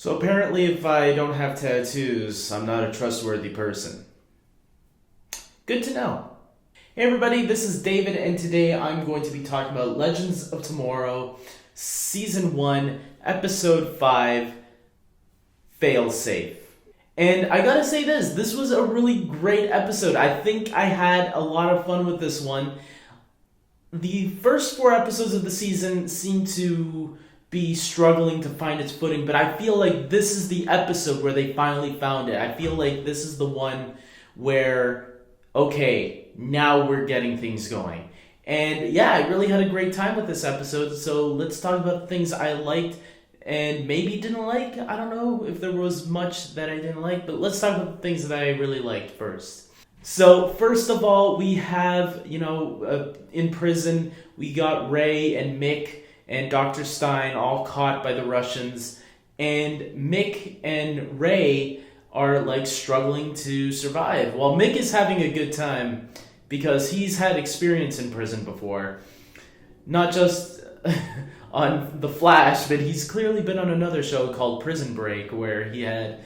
So apparently if I don't have tattoos, I'm not a trustworthy person. Good to know. Hey everybody, this is David, and today I'm going to be talking about Legends of Tomorrow, Season 1, Episode 5, Fail Safe. And I gotta say this was a really great episode. I think I had a lot of fun with this one. The first 4 episodes of the season seem to be struggling to find its footing, but I feel like this is the episode where they finally found it. I feel like this is the one where, okay, now we're getting things going. And yeah, I really had a great time with this episode, so let's talk about the things I liked and maybe didn't like. I don't know if there was much that I didn't like, but let's talk about the things that I really liked first. So first of all, we have, in prison, we got Ray and Mick and Dr. Stein all caught by the Russians, and Mick and Ray are like struggling to survive, while Mick is having a good time because he's had experience in prison before. Not just on The Flash, but he's clearly been on another show called Prison Break, where he had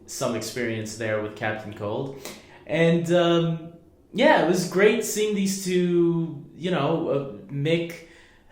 some experience there with Captain Cold. And it was great seeing these two, Mick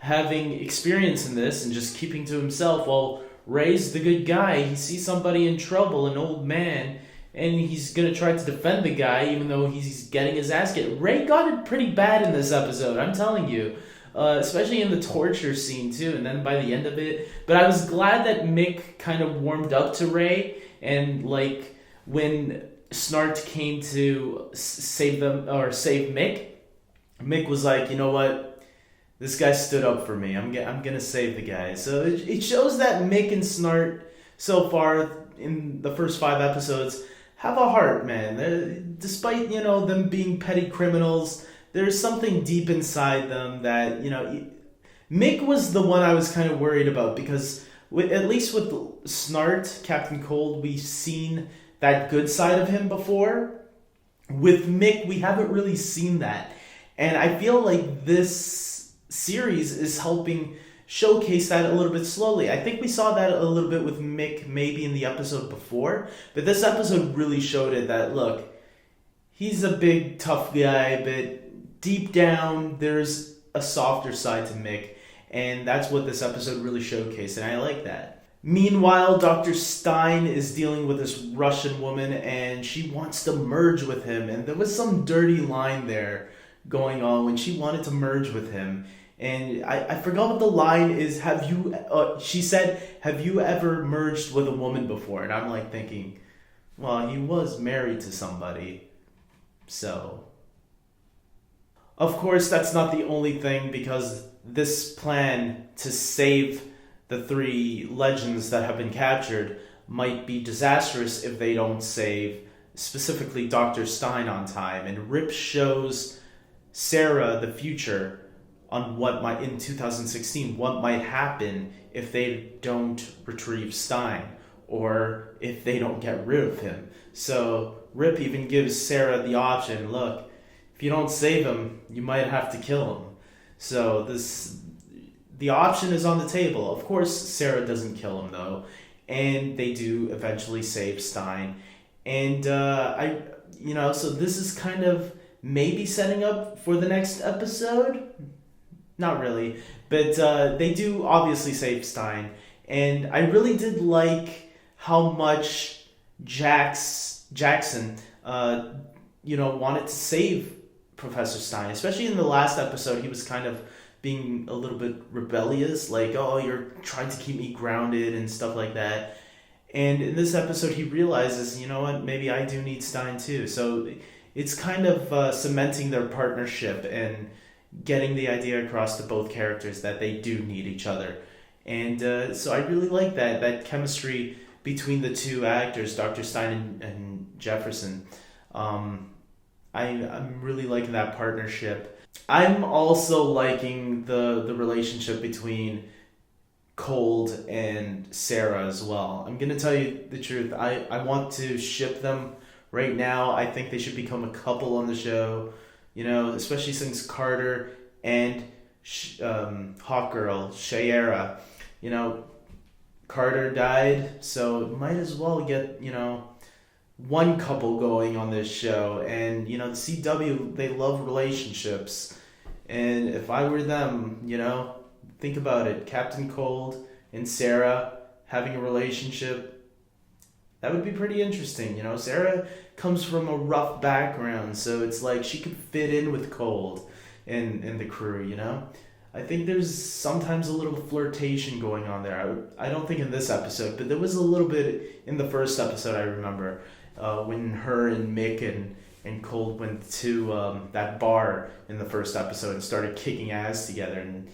having experience in this and just keeping to himself, while Ray's the good guy. He sees somebody in trouble, an old man, and he's going to try to defend the guy even though he's getting his ass kicked. Ray got it pretty bad in this episode, I'm telling you. Especially in the torture scene too, and then by the end of it. But I was glad that Mick kind of warmed up to Ray, and like when Snart came to save Mick, Mick was like, you know what? This guy stood up for me. I'm gonna save the guy. So it shows that Mick and Snart so far in the first 5 episodes have a heart, man. Despite them being petty criminals, there's something deep inside them that Mick was the one I was kind of worried about, because at least with Snart, Captain Cold, we've seen that good side of him before. With Mick, we haven't really seen that, and I feel like this series is helping showcase that a little bit slowly. I think we saw that a little bit with Mick maybe in the episode before, but this episode really showed it that, look, he's a big tough guy, but deep down there's a softer side to Mick, and that's what this episode really showcased, and I like that. Meanwhile, Dr. Stein is dealing with this Russian woman, and she wants to merge with him, and there was some dirty line there going on when she wanted to merge with him. And I forgot what the line is. She said, have you ever merged with a woman before? And I'm like thinking, well, he was married to somebody. So, of course, that's not the only thing, because this plan to save the 3 legends that have been captured might be disastrous if they don't save specifically Dr. Stein on time. And Rip shows Sarah the future on in 2016, what might happen if they don't retrieve Stein, or if they don't get rid of him. So Rip even gives Sarah the option, look, if you don't save him, you might have to kill him. So the option is on the table. Of course, Sarah doesn't kill him though, and they do eventually save Stein. And so this is kind of maybe setting up for the next episode. Not really, but they do obviously save Stein, and I really did like how much Jackson wanted to save Professor Stein, especially in the last episode. He was kind of being a little bit rebellious, like, oh, you're trying to keep me grounded and stuff like that. And in this episode, he realizes, you know what, maybe I do need Stein too. So it's kind of cementing their partnership and getting the idea across to both characters that they do need each other. And so I really like that chemistry between the two actors, Dr. Stein and Jefferson. I'm really liking that partnership. I'm also liking the relationship between Cold and Sarah as well. I'm going to tell you the truth. I want to ship them right now. I think they should become a couple on the show. Especially since Carter and Hawk Girl, Shayera, Carter died, so might as well get, one couple going on this show. And, the CW, they love relationships. And if I were them, think about it. Captain Cold and Sarah having a relationship, that would be pretty interesting. Sarah comes from a rough background, so it's like she could fit in with Cold and the crew, I think there's sometimes a little flirtation going on there. I don't think in this episode, but there was a little bit in the first episode, I remember, when her and Mick and Cold went to that bar in the first episode and started kicking ass together. And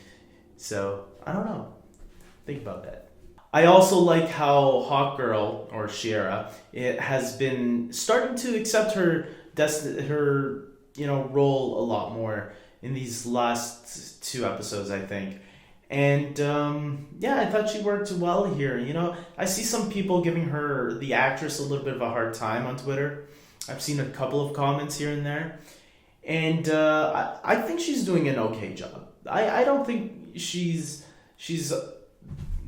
so, I don't know. Think about that. I also like how Hawkgirl, or Shiera, it has been starting to accept her role a lot more in these last 2 episodes, I think. And I thought she worked well here. I see some people giving the actress, a little bit of a hard time on Twitter. I've seen a couple of comments here and there. And I think she's doing an okay job. I don't think she's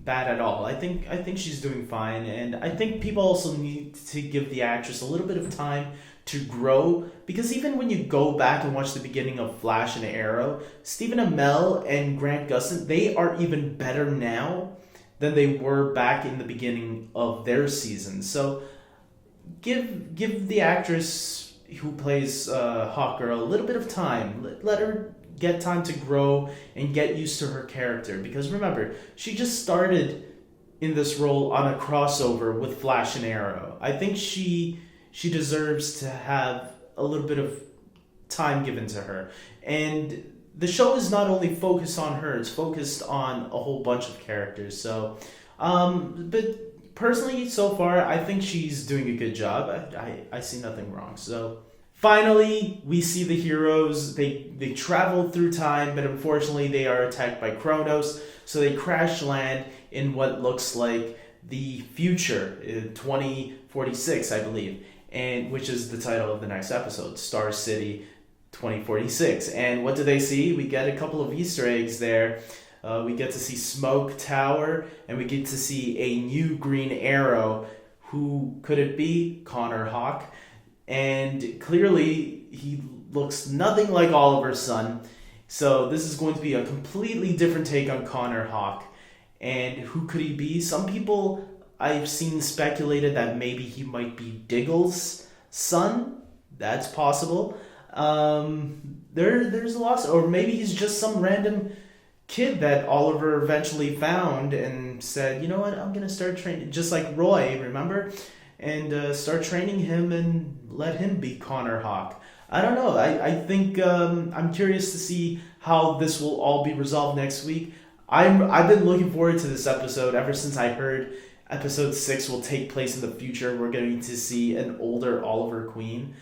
bad at all. I think she's doing fine, and I think people also need to give the actress a little bit of time to grow, because even when you go back and watch the beginning of Flash and Arrow, Stephen Amell and Grant Gustin, they are even better now than they were back in the beginning of their season. So give the actress who plays Hawkgirl a little bit of time. Let her get time to grow and get used to her character, because remember, she just started in this role on a crossover with Flash and Arrow. I think she deserves to have a little bit of time given to her. And the show is not only focused on her, it's focused on a whole bunch of characters. So, but personally, so far, I think she's doing a good job. I see nothing wrong. So, finally, we see the heroes. They travel through time, but unfortunately, they are attacked by Kronos. So they crash land in what looks like the future, 2046, I believe, and which is the title of the next episode, Star City 2046. And what do they see? We get a couple of Easter eggs there. We get to see Smoke Tower, and we get to see a new Green Arrow. Who could it be? Connor Hawke. And clearly, he looks nothing like Oliver's son. So this is going to be a completely different take on Connor Hawke. And who could he be? Some people I've seen speculated that maybe he might be Diggle's son. That's possible. There's a lot. Or maybe he's just some random kid that Oliver eventually found and said, you know what, I'm going to start training. Just like Roy, remember? And start training him and let him be Connor Hawke. I don't know. I think I'm curious to see how this will all be resolved next week. I've been looking forward to this episode ever since I heard episode 6 will take place in the future. We're going to see an older Oliver Queen,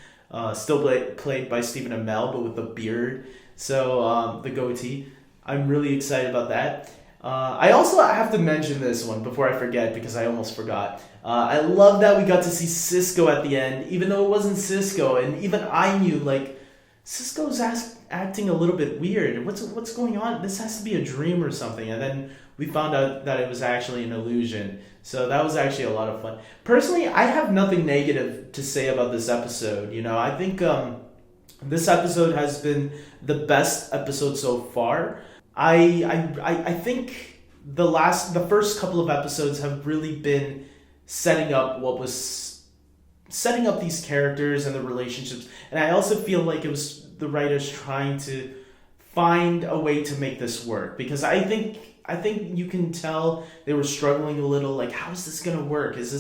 still played by Stephen Amell, but with a beard. So the goatee. I'm really excited about that. I also have to mention this one before I forget, because I almost forgot. I love that we got to see Cisco at the end, even though it wasn't Cisco, and even I knew, like, Cisco's acting a little bit weird. What's going on? This has to be a dream or something. And then we found out that it was actually an illusion. So that was actually a lot of fun. Personally, I have nothing negative to say about this episode. I think this episode has been the best episode so far. I think the first couple of episodes have really been setting up these characters and the relationships, and I also feel like it was the writers trying to find a way to make this work, because I think you can tell they were struggling a little, like, how is this gonna work? Is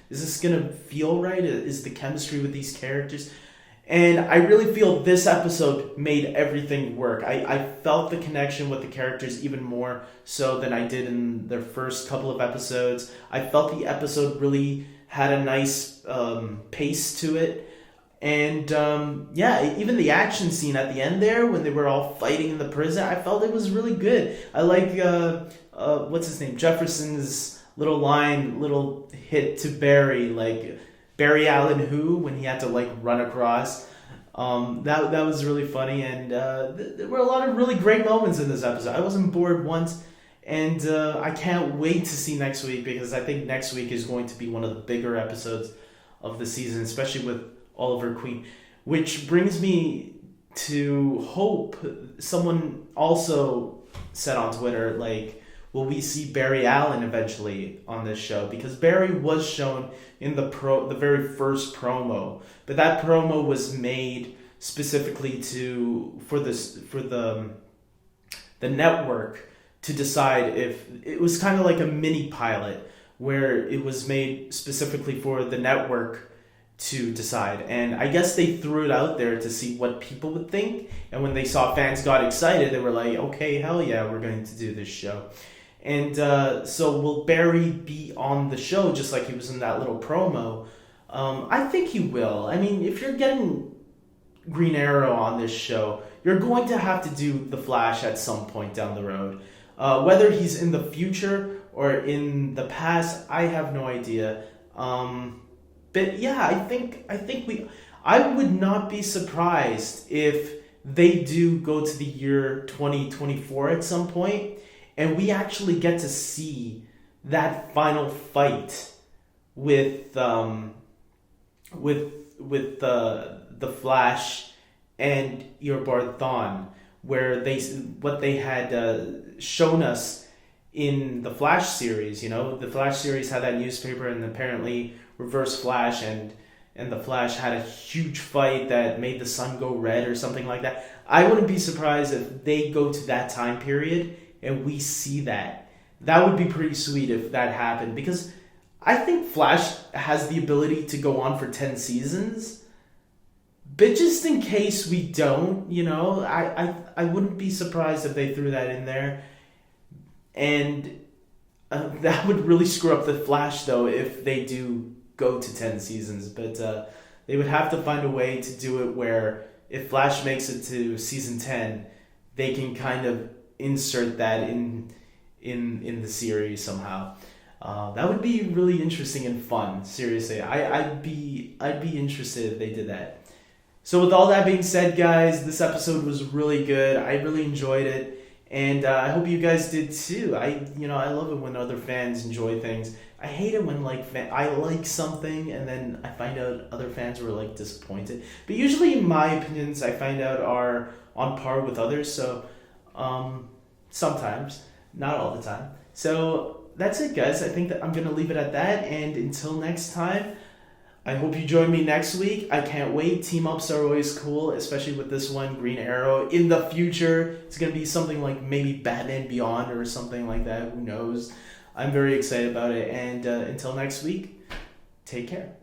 this gonna feel right? Is the chemistry with these characters? And I really feel this episode made everything work. I felt the connection with the characters even more so than I did in their first couple of episodes. I felt the episode really had a nice pace to it. And even the action scene at the end there, when they were all fighting in the prison, I felt it was really good. I like, what's his name? Jefferson's little hit to Barry, like, Barry Allen who, when he had to, like, run across. That was really funny, and there were a lot of really great moments in this episode. I wasn't bored once, And I can't wait to see next week, because I think next week is going to be one of the bigger episodes of the season, especially with Oliver Queen. Which brings me to hope. Someone also said on Twitter, like, will we see Barry Allen eventually on this show? Because Barry was shown in the very first promo, but that promo was made specifically for the network to decide if it was kind of like a mini pilot where it was made specifically for the network to decide. And I guess they threw it out there to see what people would think. And when they saw fans got excited, they were like, okay, hell yeah, we're going to do this show. And so will Barry be on the show just like he was in that little promo? I think he will. I mean, if you're getting Green Arrow on this show, you're going to have to do The Flash at some point down the road. Whether he's in the future or in the past, I have no idea. But yeah, I would not be surprised if they do go to the year 2024 at some point, and we actually get to see that final fight with the Flash and Eobard Thawne, where what they had shown us in the Flash series. You know, the Flash series had that newspaper, and apparently Reverse Flash and the Flash had a huge fight that made the sun go red or something like that. I wouldn't be surprised if they go to that time period and we see that. That would be pretty sweet if that happened, because I think Flash has the ability to go on for 10 seasons. But just in case we don't, you know, I wouldn't be surprised if they threw that in there. And that would really screw up the Flash, though, if they do go to 10 seasons. But they would have to find a way to do it where if Flash makes it to season 10, they can kind of insert that in the series somehow. That would be really interesting and fun. Seriously, I'd be interested if they did that. So with all that being said, guys, this episode was really good. I really enjoyed it, and I hope you guys did too. I love it when other fans enjoy things. I hate it when I like something and then I find out other fans were like disappointed. But usually, my opinions, I find out are on par with others. So sometimes, not all the time. So that's it, guys. I think that I'm gonna leave it at that. And until next time, I hope you join me next week. I can't wait. Team ups are always cool, especially with this one, Green Arrow. In the future, it's going to be something like maybe Batman Beyond or something like that. Who knows? I'm very excited about it. And until next week, take care.